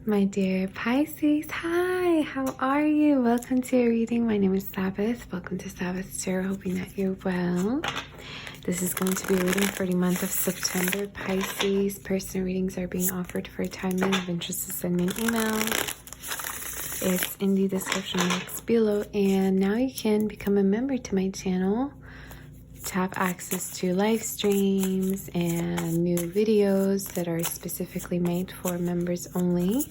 My dear Pisces, hi, how are you? Welcome to your reading. My name is Sabbath. Welcome to Sabbath Tarot. Hoping that you're well. This is going to be a reading for the month of September. Pisces, personal readings are being offered for a time being. Of interest to send me an email. It's in the description box below. And now you can become a member to my channel to have access to live streams and new videos that are specifically made for members only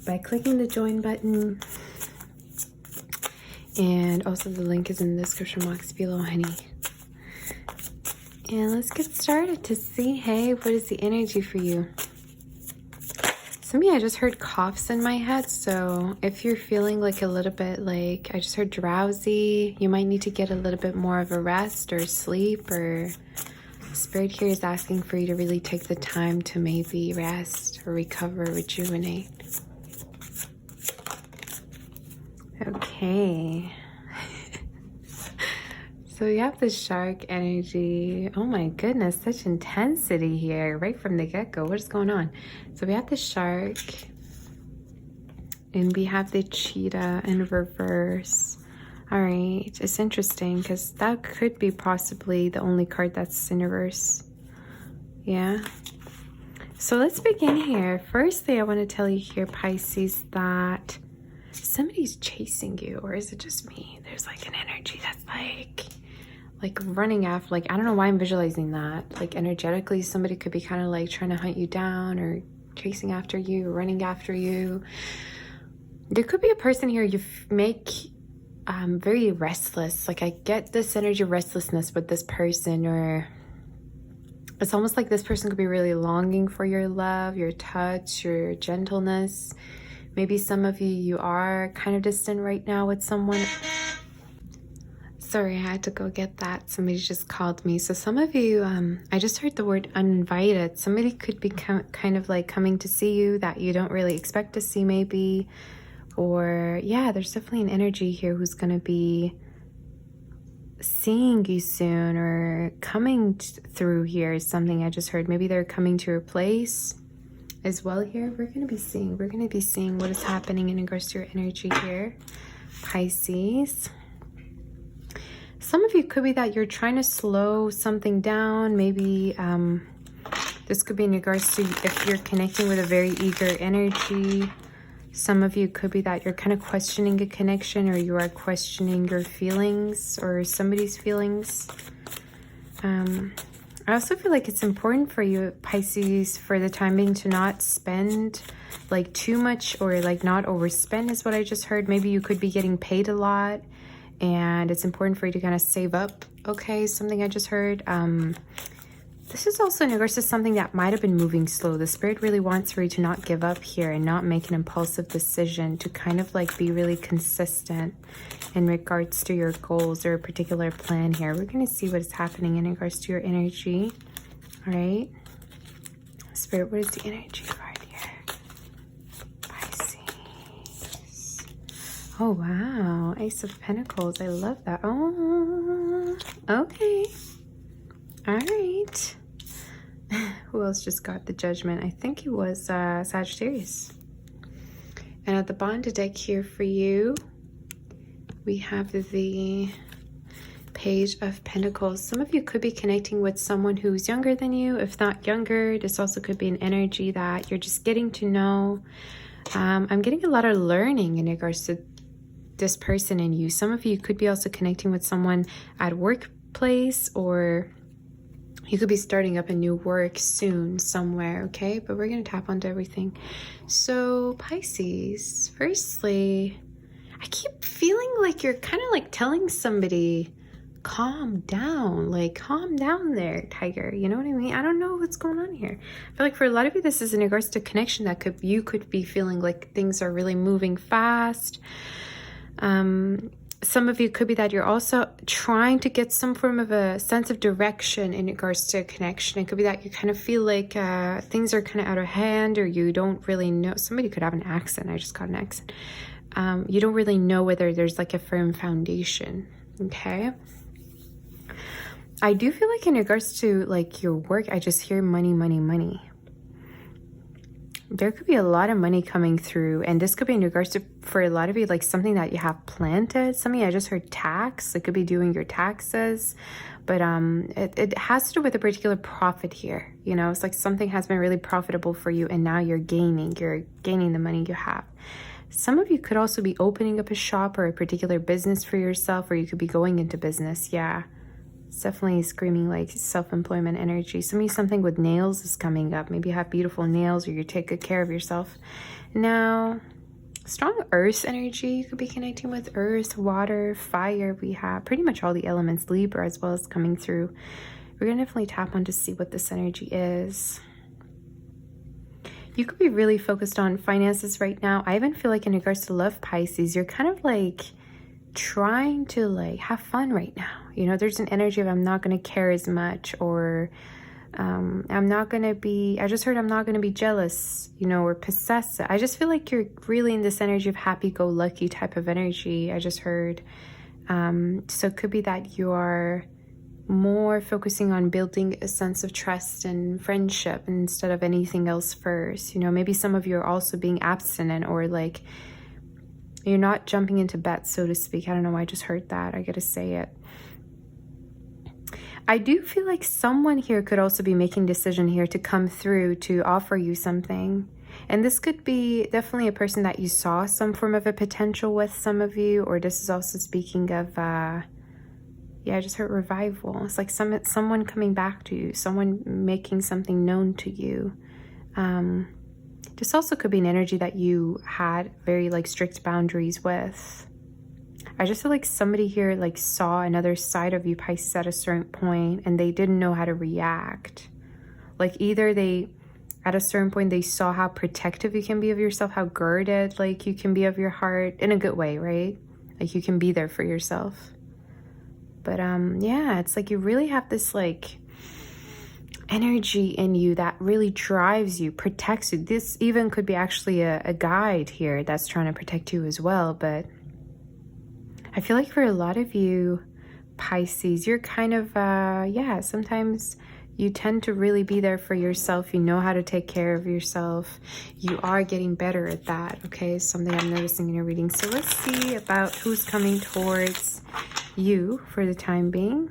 by clicking the join button. And also the link is in the description box below, honey. And let's get started to see, hey, what is the energy for you? So me, I just heard coughs in my head, so if you're feeling like a little bit like, I just heard drowsy, you might need to get a little bit more of a rest or sleep, or Spirit here is asking for you to really take the time to maybe rest or recover, rejuvenate. Okay. So you have the shark energy. Oh my goodness, such intensity here right from the get-go. What is going on? So we have the shark and we have the cheetah in reverse. All right, it's interesting because that could be possibly the only card that's in reverse. Yeah. So let's begin here. Firstly, I want to tell you here, Pisces, that somebody's chasing you, or is it just me? There's like an energy that's like running after, like, I don't know why I'm visualizing that. Like energetically, somebody could be kind of like trying to hunt you down or chasing after you, running after you. There could be a person here you make very restless. Like I get this energy of restlessness with this person, or it's almost like this person could be really longing for your love, your touch, your gentleness. Maybe some of you are kind of distant right now with someone. Sorry, I had to go get that. Somebody just called me. So some of you, I just heard the word uninvited. Somebody could be kind of like coming to see you that you don't really expect to see maybe. Or yeah, there's definitely an energy here who's going to be seeing you soon or coming through here is something I just heard. Maybe they're coming to your place as well here. We're going to be seeing what is happening in regards to your energy here, Pisces. Some of you could be that you're trying to slow something down. Maybe this could be in regards to if you're connecting with a very eager energy. Some of you could be that you're kind of questioning a connection, or you are questioning your feelings or somebody's feelings. I also feel like it's important for you, Pisces, for the time being to not spend like too much, or like not overspend is what I just heard. Maybe you could be getting paid a lot, and it's important for you to kind of save up. Okay, something I just heard. This is also in regards to something that might have been moving slow. The Spirit really wants for you to not give up here and not make an impulsive decision, to kind of like be really consistent in regards to your goals or a particular plan here. We're going to see what is happening in regards to your energy. All right. Spirit, what is the energy card here? Pisces. Oh, wow. Ace of Pentacles. I love that. Oh, okay. All right. Who else just got the Judgment? I think it was Sagittarius. And at the bottom of the deck here for you, we have the Page of Pentacles. Some of you could be connecting with someone who's younger than you. If not younger, this also could be an energy that you're just getting to know. I'm getting a lot of learning in regards to this person and you. Some of you could be also connecting with someone at workplace, or you could be starting up a new work soon somewhere, okay? But we're going to tap onto everything. So Pisces, firstly, I keep feeling like you're kind of like telling somebody, calm down, like calm down there, tiger. You know what I mean? I don't know what's going on here. I feel like for a lot of you, this is in regards to connection that you could be feeling like things are really moving fast. Some of you could be that you're also trying to get some form of a sense of direction in regards to a connection. It could be that you kind of feel like things are kind of out of hand, or you don't really know. Somebody could have an accent. I just got an accent. You don't really know whether there's like a firm foundation. Okay. I do feel like in regards to like your work, I just hear money, money, money. there could be a lot of money coming through, and this could be in regards to, for a lot of you, like something that you have planted. Some of you, I just heard tax. It could be doing your taxes, but it has to do with a particular profit here. You know, it's like something has been really profitable for you, and now you're gaining the money you have. Some of you could also be opening up a shop or a particular business for yourself, or you could be going into business. Yeah, it's definitely screaming like self-employment energy. Some of you, something with nails is coming up. Maybe you have beautiful nails, or you take good care of yourself. Now, strong earth energy. You could be connecting with earth, water, fire. We have pretty much all the elements, Libra as well, as coming through. We're gonna definitely tap on to see what this energy is. You could be really focused on finances right now. I even feel like in regards to love, Pisces, you're kind of like trying to like have fun right now. You know, there's an energy of I'm not going to care as much, or I'm not going to be, I just heard I'm not going to be jealous, you know, or possessive. I just feel like you're really in this energy of happy-go-lucky type of energy. I just heard. So it could be that you are more focusing on building a sense of trust and friendship instead of anything else first. You know, maybe some of you are also being abstinent, or like you're not jumping into bets, so to speak. I don't know why I just heard that. I gotta say it. I do feel like someone here could also be making a decision here to come through to offer you something. And this could be definitely a person that you saw some form of a potential with, some of you, or this is also speaking of yeah, I just heard revival. It's like someone coming back to you, someone making something known to you. This also could be an energy that you had very like strict boundaries with. I just feel like somebody here like saw another side of you, Pisces, at a certain point, and they didn't know how to react. Like either they, at a certain point, they saw how protective you can be of yourself, how guarded like you can be of your heart, in a good way, right? Like you can be there for yourself. But yeah, it's like you really have this like energy in you that really drives you, protects you. This even could be actually a guide here that's trying to protect you as well. But I feel like for a lot of you, Pisces, you're kind of, yeah, sometimes you tend to really be there for yourself. You know how to take care of yourself. You are getting better at that, okay? Something I'm noticing in your reading. So let's see about who's coming towards you for the time being.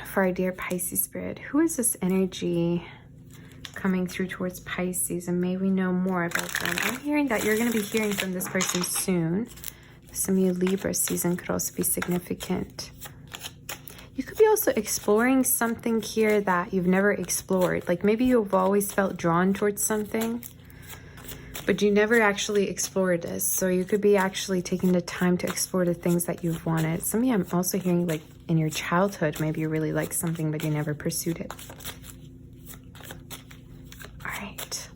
For our dear Pisces spirit, who is this energy coming through towards Pisces, and may we know more about them? I'm hearing that you're going to be hearing from this person soon. Some of you Libra season could also be significant. You could be also exploring something here that you've never explored. Like maybe you've always felt drawn towards something, but you never actually explored this. So you could be actually taking the time to explore the things that you've wanted. Some of you, I'm also hearing like in your childhood, maybe you really liked something, but you never pursued it. All right.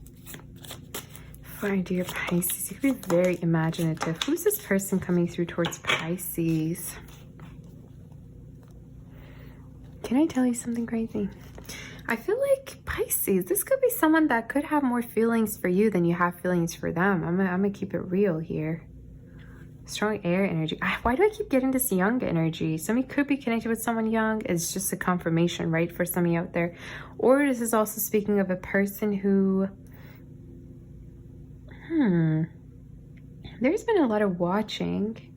For our dear Pisces, you could be very imaginative. Who's this person coming through towards Pisces? Can I tell you something crazy? I feel like Pisces, this could be someone that could have more feelings for you than you have feelings for them. I'm gonna keep it real here. Strong air energy. Why do I keep getting this young energy? Somebody could be connected with someone young. It's just a confirmation, right, for some of you out there. Or this is also speaking of a person who, there's been a lot of watching.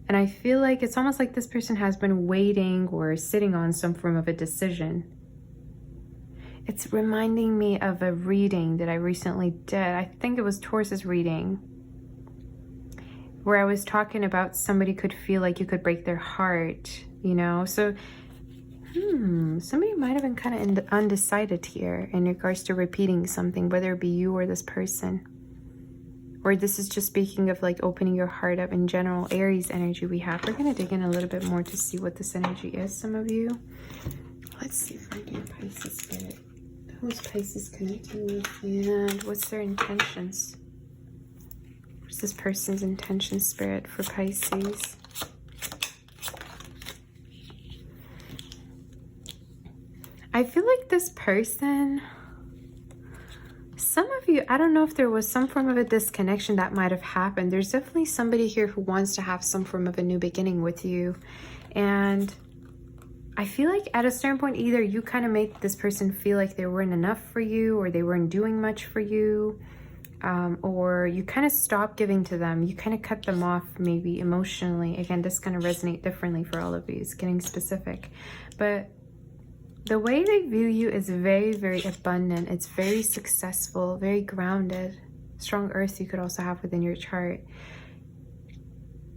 And I feel like it's almost like this person has been waiting or sitting on some form of a decision. It's reminding me of a reading that I recently did. I think it was Taurus's reading, where I was talking about somebody could feel like you could break their heart, you know? So, somebody might have been kind of undecided here in regards to repeating something, whether it be you or this person. Or this is just speaking of like opening your heart up in general. Aries energy we have. We're going to dig in a little bit more to see what this energy is, some of you. Let's see if I do Pisces spirit. Who's Pisces connecting with? And what's their intentions? What's this person's intention, spirit, for Pisces? I feel like this person, some of you, I don't know if there was some form of a disconnection that might have happened. There's definitely somebody here who wants to have some form of a new beginning with you. And I feel like at a certain point, either you kind of make this person feel like they weren't enough for you, or they weren't doing much for you, or you kind of stop giving to them. You kind of cut them off maybe emotionally. Again, this is going to resonate differently for all of you. It's getting specific. But the way they view you is very, very abundant. It's very successful, very grounded. Strong earth you could also have within your chart.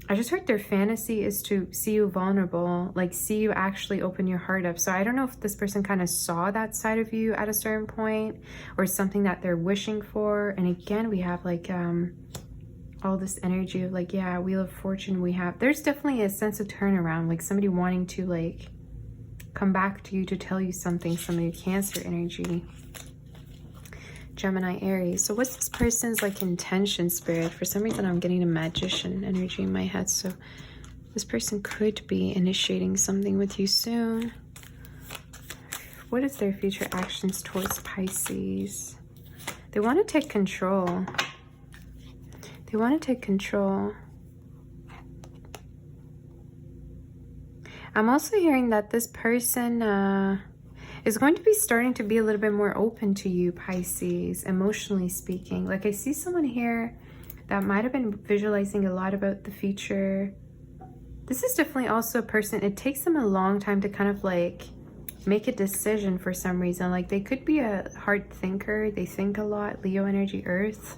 I just heard their fantasy is to see you vulnerable, like see you actually open your heart up. So I don't know if this person kind of saw that side of you at a certain point, or something that they're wishing for. And again, we have like all this energy of like, yeah, Wheel of Fortune. There's definitely a sense of turnaround, like somebody wanting to like come back to you to tell you something. Somebody Cancer energy. Gemini, Aries. So what's this person's like intention, Spirit? For some reason I'm getting a Magician energy in my head. So this person could be initiating something with you soon. What is their future actions towards Pisces? They want to take control. They want to take control. I'm also hearing that this person is going to be starting to be a little bit more open to you, Pisces, emotionally speaking. Like I see someone here that might have been visualizing a lot about the future. This is definitely also a person, it takes them a long time to kind of like make a decision for some reason. Like they could be a hard thinker. They think a lot. Leo energy, Earth.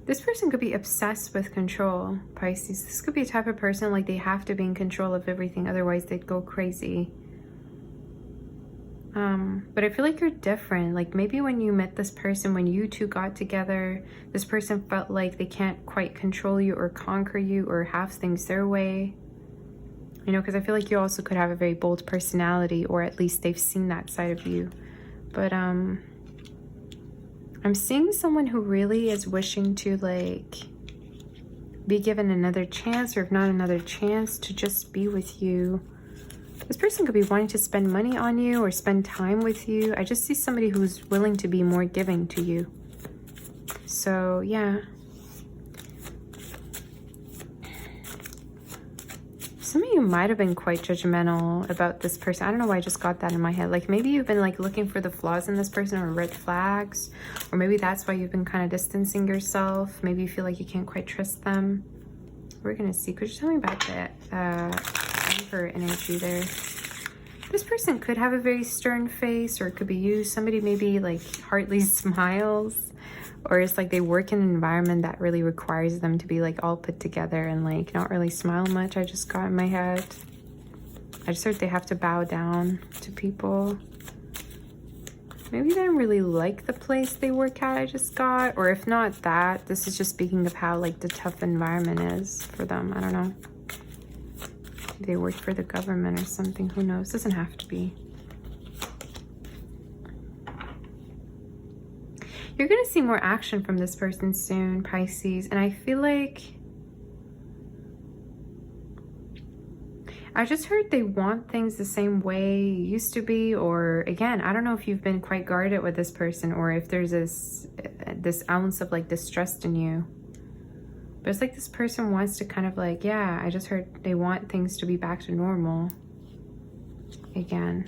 This person could be obsessed with control, Pisces. This could be a type of person like they have to be in control of everything, otherwise they'd go crazy. But I feel like you're different. Like maybe when you met this person, when you two got together, this person felt like they can't quite control you or conquer you or have things their way. You know, because I feel like you also could have a very bold personality, or at least they've seen that side of you. But I'm seeing someone who really is wishing to like be given another chance, or if not another chance, to just be with you. This person could be wanting to spend money on you or spend time with you. I just see somebody who's willing to be more giving to you. So yeah. Some of you might have been quite judgmental about this person. I don't know why I just got that in my head. Like maybe you've been like looking for the flaws in this person or red flags. Or maybe that's why you've been kind of distancing yourself. Maybe you feel like you can't quite trust them. We're going to see. Could you tell me about that Emperor energy there? This person could have a very stern face, or it could be you. Somebody maybe like hardly smiles. Or it's like they work in an environment that really requires them to be like all put together and like not really smile much. I just got in my head. I just heard they have to bow down to people. Maybe they don't really like the place they work at, I just got. Or if not that, this is just speaking of how like the tough environment is for them. I don't know. Maybe they work for the government or something. Who knows? Doesn't have to be. You're going to see more action from this person soon, Pisces. And I feel like I just heard they want things the same way it used to be. Or again, I don't know if you've been quite guarded with this person, or if there's this ounce of like distrust in you. But it's like this person wants to kind of like, yeah, I just heard they want things to be back to normal again.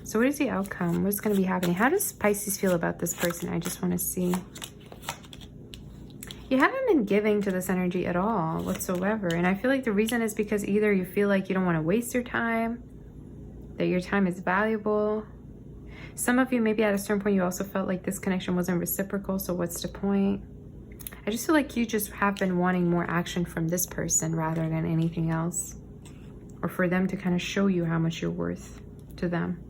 So what is the outcome? What's going to be happening? How does Pisces feel about this person? I just want to see. You haven't been giving to this energy at all whatsoever. And I feel like the reason is because either you feel like you don't want to waste your time, that your time is valuable. Some of you, maybe at a certain point, you also felt like this connection wasn't reciprocal. So what's the point? I just feel like you just have been wanting more action from this person rather than anything else. Or for them to kind of show you how much you're worth to them.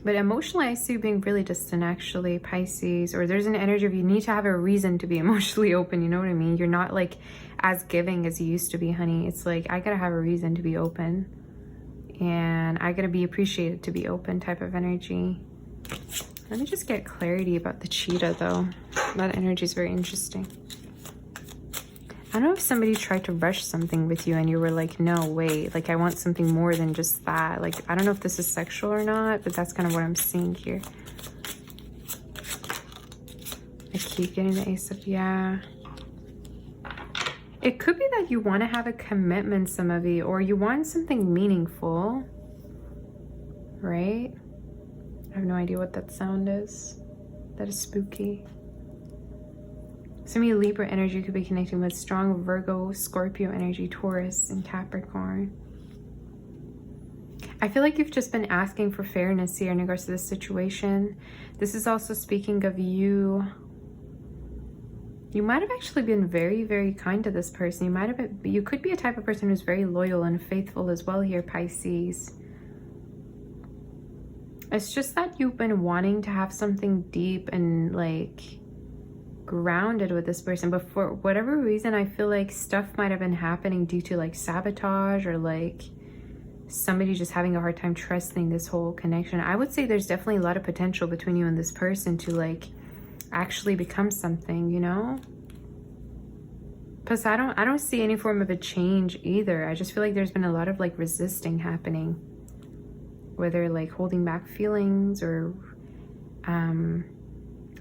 But emotionally, I see you being really distant, actually, Pisces. Or there's an energy of you need to have a reason to be emotionally open. You know what I mean? You're not like as giving as you used to be, honey. It's like, I gotta have a reason to be open. And I gotta be appreciated to be open type of energy. Let me just get clarity about the cheetah, though. That energy is very interesting. I don't know if somebody tried to rush something with you and you were like, no, wait, like I want something more than just that. Like, I don't know if this is sexual or not, but that's kind of what I'm seeing here. I keep getting the Ace of, yeah. It could be that you want to have a commitment, some of you, or you want something meaningful, right? I have no idea what that sound is. That is spooky. Some of you Libra energy could be connecting with strong Virgo, Scorpio energy, Taurus, and Capricorn. I feel like you've just been asking for fairness here in regards to this situation. This is also speaking of you. You might have actually been very, very kind to this person. You might have been, you could be a type of person who's very loyal and faithful as well here, Pisces. It's just that you've been wanting to have something deep and like grounded with this person, but for whatever reason, I feel like stuff might have been happening due to like sabotage or like somebody just having a hard time trusting this whole connection. I would say there's definitely a lot of potential between you and this person to like actually become something, you know? Plus I don't see any form of a change either. I just feel like there's been a lot of like resisting happening, whether like holding back feelings or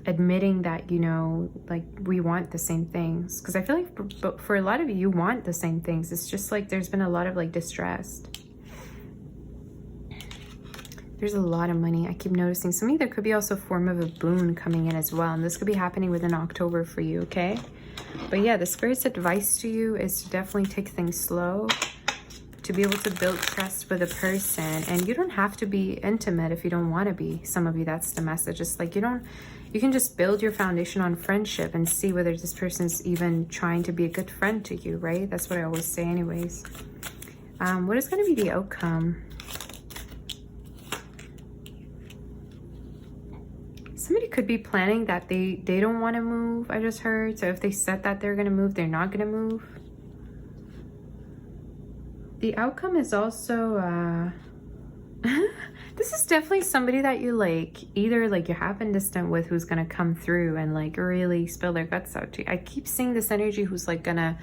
admitting that, you know, like we want the same things. Because I feel like for a lot of you, you want the same things. It's just like there's been a lot of like distress. There's a lot of money. I keep noticing. Some of you, there could be also a form of a boon coming in as well. And this could be happening within October for you, okay? But yeah, the Spirit's advice to you is to definitely take things slow, to be able to build trust with a person. And you don't have to be intimate if you don't want to be. Some of you, that's the message. It's like you can just build your foundation on friendship and see whether this person's even trying to be a good friend to you, right? That's what I always say anyways. What is going to be the outcome? Somebody could be planning that they don't want to move, I just heard. So if they said that they're going to move, they're not going to move. The outcome is also, this is definitely somebody that you like, either like you have been distant with, who's going to come through and like really spill their guts out to you. I keep seeing this energy who's like gonna,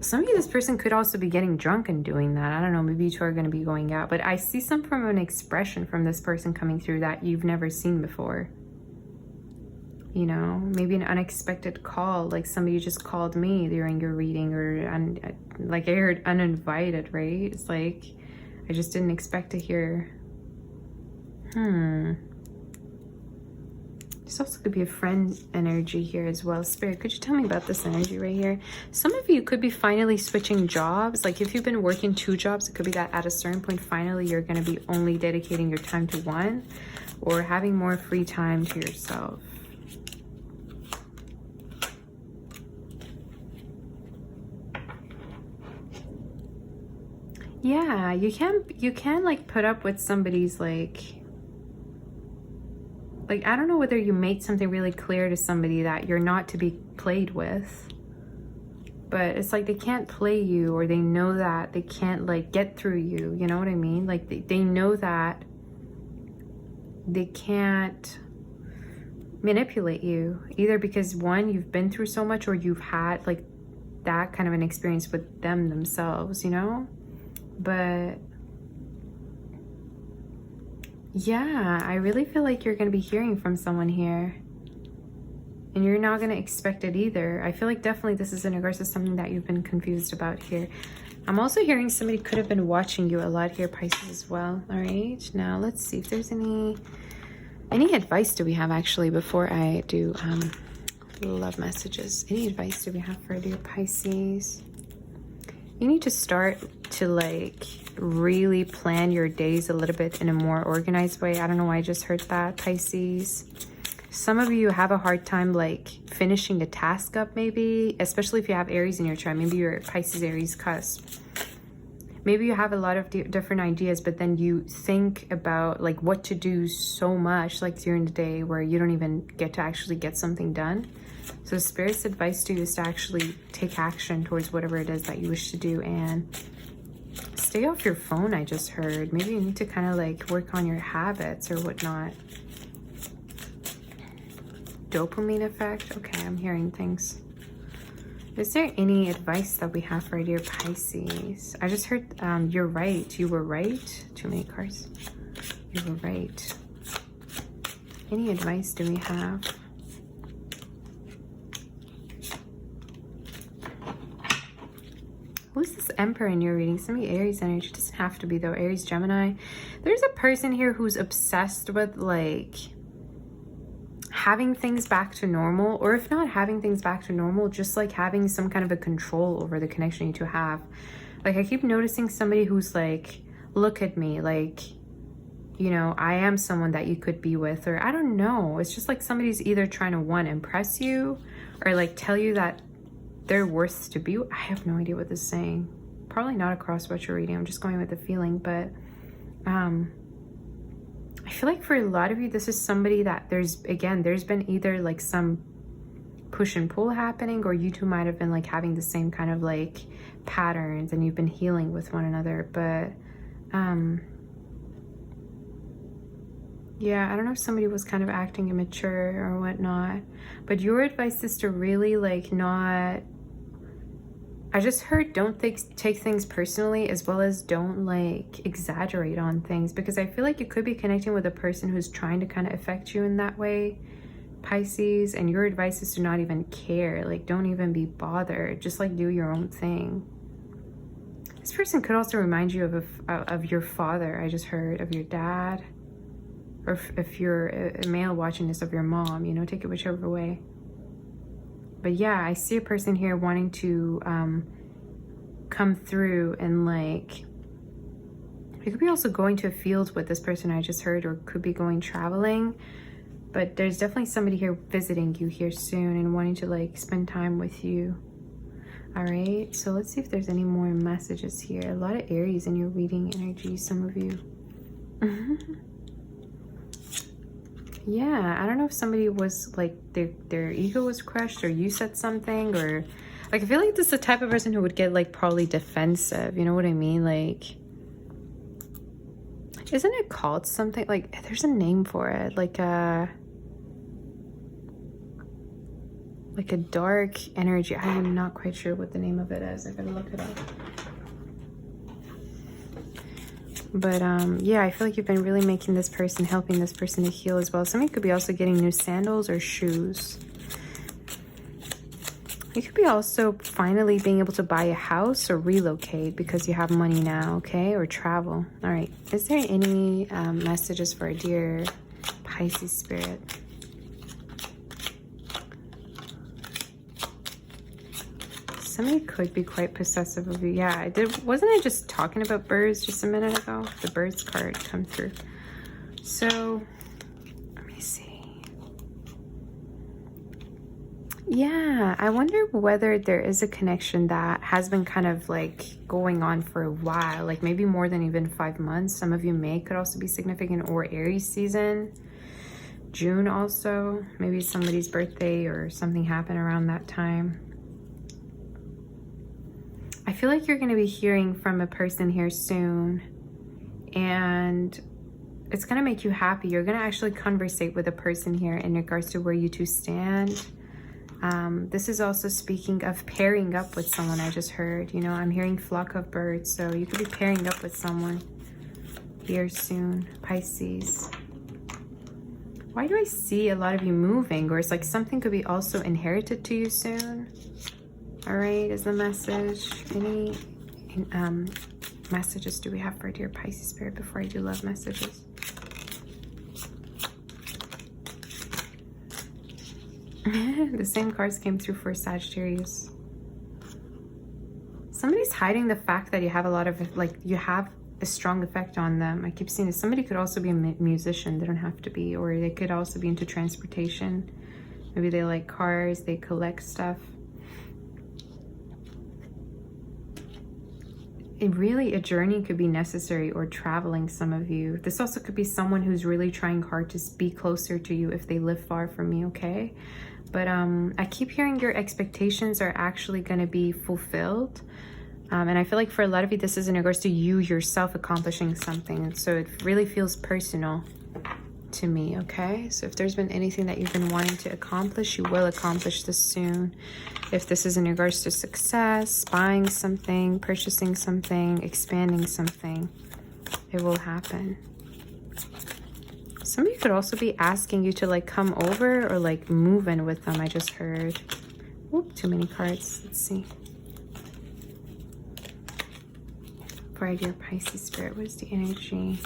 some of you, this person could also be getting drunk and doing that. I don't know, maybe you two are going to be going out, but I see some form of an expression from this person coming through that you've never seen before. You know, maybe an unexpected call, like somebody just called me during your reading, or like I heard uninvited, right? It's like, I just didn't expect to hear. This also could be a friend energy here as well. Spirit, could you tell me about this energy right here? Some of you could be finally switching jobs. Like if you've been working 2 jobs, it could be that at a certain point, finally, you're going to be only dedicating your time to one, or having more free time to yourself. Yeah, you can like put up with somebody's like I don't know whether you made something really clear to somebody that you're not to be played with, but it's like they can't play you, or they know that they can't like get through you, you know what I mean? Like they know that they can't manipulate you, either because one, you've been through so much, or you've had like that kind of an experience with them themselves, you know? But yeah, I really feel like you're going to be hearing from someone here, and you're not going to expect it either. I feel like definitely this is in regards to something that you've been confused about here. I'm also hearing somebody could have been watching you a lot here, Pisces, as well. All right, now let's see if there's any advice do we have actually before I do love messages. Any advice do we have for dear Pisces? You need to start to like really plan your days a little bit in a more organized way. I don't know why I just heard that, Pisces. Some of you have a hard time like finishing a task up, maybe, especially if you have Aries in your chart. Maybe you're Pisces Aries cusp. Maybe you have a lot of different ideas, but then you think about like what to do so much like during the day where you don't even get to actually get something done. So Spirit's advice to you is to actually take action towards whatever it is that you wish to do, and stay off your phone, I just heard. Maybe you need to kind of like work on your habits or whatnot. Dopamine effect? Okay, I'm hearing things. Is there any advice that we have for dear Pisces? I just heard you're right. You were right. Too many cards. You were right. Any advice do we have? Emperor in your reading. Somebody Aries energy. It doesn't have to be though. Aries, Gemini. There's a person here who's obsessed with like having things back to normal, or if not having things back to normal, just like having some kind of a control over the connection you two have. Like I keep noticing somebody who's like, look at me, like, you know, I am someone that you could be with, or I don't know. It's just like somebody's either trying to, one, impress you, or like tell you that they're worth to be with. I have no idea what this is saying. Probably not across what you're reading. I'm just going with the feeling, but I feel like for a lot of you, this is somebody that there's been either like some push and pull happening, or you two might have been like having the same kind of like patterns and you've been healing with one another. But yeah, I don't know if somebody was kind of acting immature or whatnot, but your advice is to really like not, I just heard don't take things personally, as well as don't like exaggerate on things, because I feel like you could be connecting with a person who's trying to kind of affect you in that way, Pisces, and your advice is to not even care. Like, don't even be bothered. Just like do your own thing. This person could also remind you of your father. I just heard of your dad, or if you're a male watching this, of your mom, you know, take it whichever way. But yeah, I see a person here wanting to come through, and like, you could be also going to a field with this person I just heard, or could be going traveling. But there's definitely somebody here visiting you here soon and wanting to like spend time with you. All right, so let's see if there's any more messages here. A lot of Aries in your reading energy, some of you. Yeah, I don't know if somebody was like their ego was crushed, or you said something, or like I feel like this is the type of person who would get like probably defensive, you know what I mean? Like, isn't it called something like, there's a name for it, like a dark energy. I am not quite sure what the name of it is. I gotta look it up. But yeah, I feel like you've been really making this person, helping this person to heal as well. Somebody could be also getting new sandals or shoes. You could be also finally being able to buy a house or relocate because you have money now, okay? Or travel. All right. Is there any messages for a dear Pisces spirit? Somebody could be quite possessive of you. Yeah, I did. Wasn't I just talking about birds just a minute ago? The birds card come through. So, let me see. Yeah, I wonder whether there is a connection that has been kind of like going on for a while, like maybe more than even 5 months. Some of you could also be significant, or Aries season. June also. Maybe somebody's birthday or something happened around that time. I feel like you're going to be hearing from a person here soon, and it's going to make you happy. You're going to actually conversate with a person here in regards to where you two stand. This is also speaking of pairing up with someone. I just heard, you know, I'm hearing flock of birds, so you could be pairing up with someone here soon, Pisces. Why do I see a lot of you moving, or it's like something could be also inherited to you soon? All right, is the message. Any messages do we have for dear Pisces spirit before I do love messages? The same cards came through for Sagittarius. Somebody's hiding the fact that you have a lot of, like, you have a strong effect on them. I keep seeing this. Somebody could also be a musician. They don't have to be, or they could also be into transportation. Maybe they like cars, they collect stuff. Really, a journey could be necessary, or traveling, some of you. This also could be someone who's really trying hard to be closer to you if they live far from you, okay? But I keep hearing your expectations are actually going to be fulfilled. And I feel like for a lot of you, this is in regards to you yourself accomplishing something. And so it really feels personal to me, okay? So if there's been anything that you've been wanting to accomplish, you will accomplish this soon. If this is in regards to success, buying something, purchasing something, expanding something, it will happen. Somebody could also be asking you to like come over or like move in with them. I just heard. Whoop, too many cards. Let's see. For our dear Pisces spirit, what is the energy?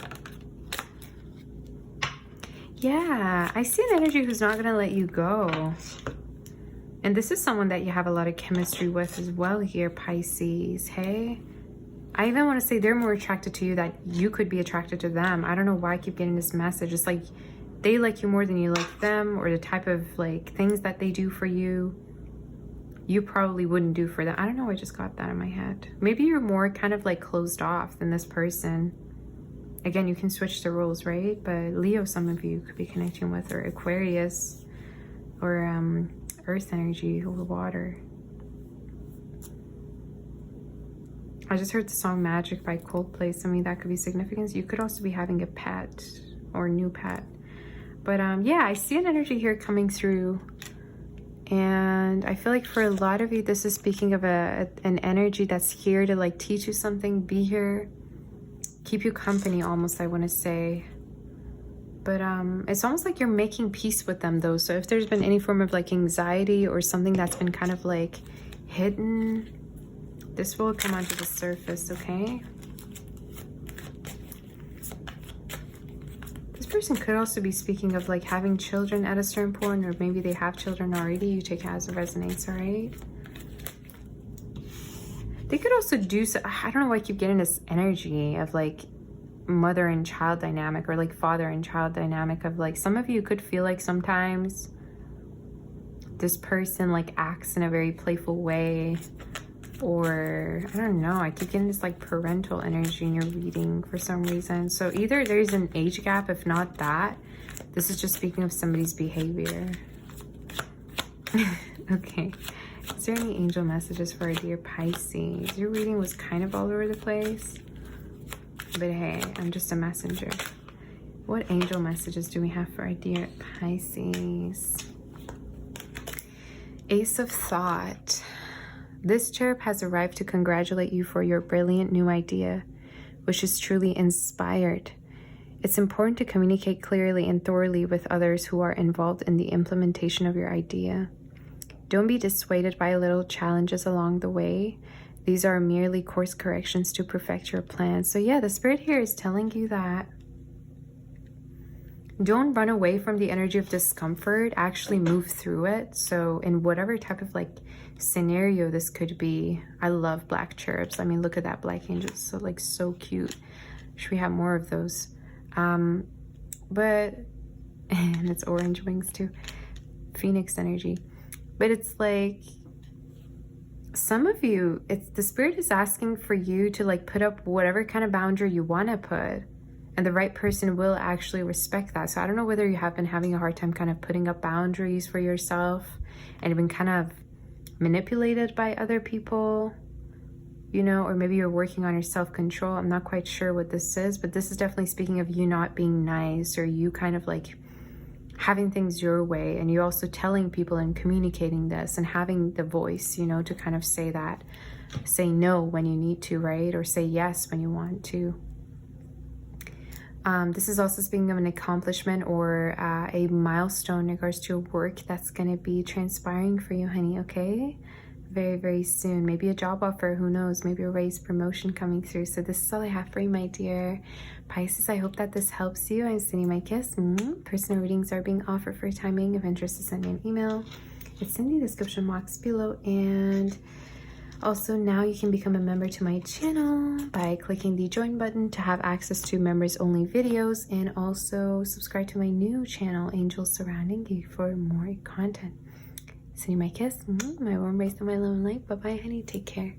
Yeah, I see an energy who's not going to let you go. And this is someone that you have a lot of chemistry with as well here, Pisces. Hey? I even want to say they're more attracted to you, that you could be attracted to them. I don't know why I keep getting this message. It's like they like you more than you like them, or the type of like things that they do for you, you probably wouldn't do for them. I don't know, I just got that in my head. Maybe you're more kind of like closed off than this person. Again, you can switch the roles, right? But Leo, some of you could be connecting with, or Aquarius, or earth energy, or water. I just heard the song Magic by Coldplay. So, I mean, that could be significance. You could also be having a pet or a new pet. But yeah, I see an energy here coming through. And I feel like for a lot of you, this is speaking of an energy that's here to like teach you something, be here, keep you company almost, I want to say. But it's almost like you're making peace with them though. So if there's been any form of like anxiety or something that's been kind of like hidden, this will come onto the surface, okay? This person could also be speaking of like having children at a certain point, or maybe they have children already. You take it as it resonates, all right? They could also do so. I don't know why I keep getting this energy of like mother and child dynamic, or like father and child dynamic, of like some of you could feel like sometimes this person like acts in a very playful way, or I don't know, I keep getting this like parental energy in your reading for some reason. So either there's an age gap, if not that, this is just speaking of somebody's behavior. Okay, is there any angel messages for our dear Pisces? Your reading was kind of all over the place, but hey, I'm just a messenger. What angel messages do we have for our dear Pisces? Ace of Thought. This cherub has arrived to congratulate you for your brilliant new idea, which is truly inspired. It's important to communicate clearly and thoroughly with others who are involved in the implementation of your idea. Don't be dissuaded by little challenges along the way. These are merely course corrections to perfect your plan. So yeah, the spirit here is telling you that don't run away from the energy of discomfort, actually move through it. So in whatever type of like scenario this could be, I love black cherubs. I mean, look at that black angel, so like so cute. Should we have more of those? But and it's orange wings too, phoenix energy. But it's like some of you, it's the spirit is asking for you to like put up whatever kind of boundary you want to put, and the right person will actually respect that. So I don't know whether you have been having a hard time kind of putting up boundaries for yourself and been kind of manipulated by other people, you know, or maybe you're working on your self-control. I'm not quite sure what this is, but this is definitely speaking of you not being nice, or you kind of like having things your way, and you also telling people and communicating this and having the voice, you know, to kind of say that, say no when you need to, right? Or say yes when you want to. This is also speaking of an accomplishment or a milestone in regards to a work that's going to be transpiring for you, honey, okay? Very, very soon. Maybe a job offer, who knows? Maybe a raise, promotion coming through. So this is all I have for you, my dear Pisces. I hope that this helps you. I'm sending my kiss. Personal readings are being offered for timing. If interested, send me an email. It's in the description box below. And also now you can become a member to my channel by clicking the join button to have access to members only videos, and also subscribe to my new channel, Angels Surrounding You, for more content. Sending my kiss, my warm embrace, and my love and light. Bye bye, honey. Take care.